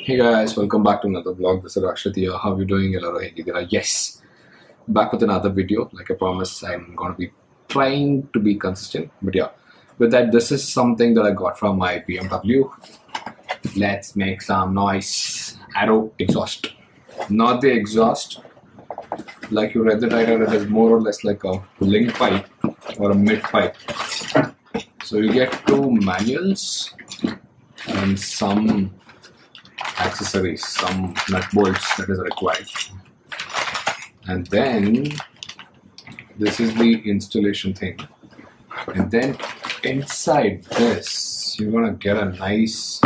Hey guys, welcome back to another vlog. This is Rashid here. How are you doing? Yes, back with another video. Like I promised, I'm gonna be trying to be consistent. But yeah, with that, this is something that I got from my BMW. Let's make some noise. Arrow exhaust. Not the exhaust. Like you read the title, it is more or less like a link pipe or a mid pipe. So you get two manuals and some accessories, some nut bolts that is required, and then this is the installation thing, and then inside this you're gonna get a nice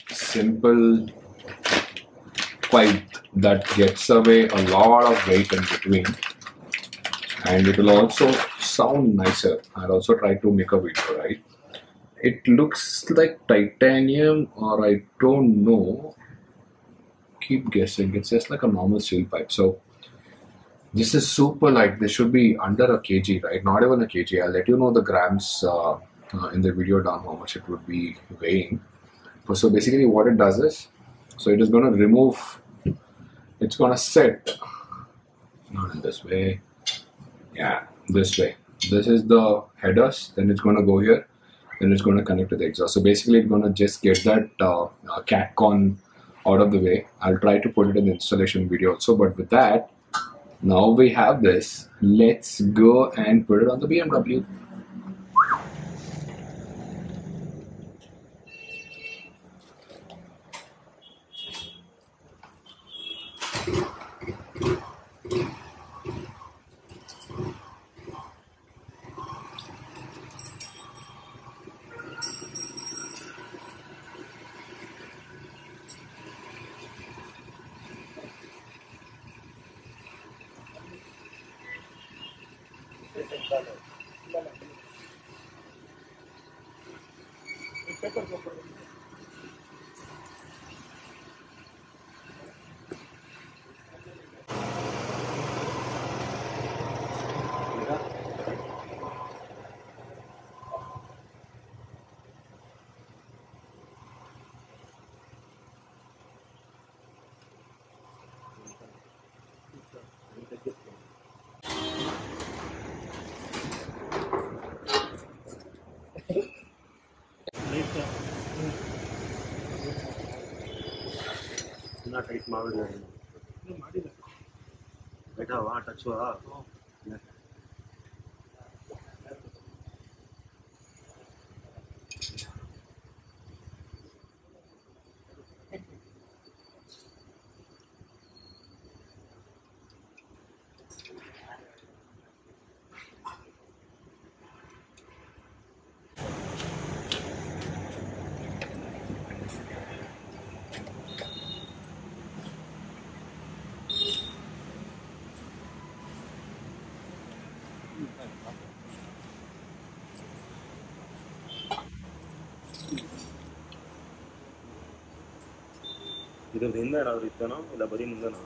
simple pipe that gets away a lot of weight in between, and it will also sound nicer. I'll also try to make a video, right? It looks like titanium, or I don't know. Keep guessing. It's just like a normal steel pipe. So this is super light. This should be under a kg, right? Not even a kg. I'll let you know the grams in the video down how much it would be weighing. So basically, what it does is, so it is going to remove. It's going to set. Not in this way. Yeah, this way. This is the headers. Then it's going to go here. Then it's going to connect to the exhaust. So basically it's going to just get that cat con out of the way. I'll try to put it in the installation video also, but with that, now we have this. Let's go and put it on the BMW. Tight ಮಾಡಿದ್ರೆ ಬೇಟವಾ ಟಚುವಾ ಇದ್ರದ್ದು ಹಿಂದೆ ಏನಾದರೂ ಇತ್ತೇನೋ ಇಲ್ಲ ಬರೀ ಮುಂದೆನೋ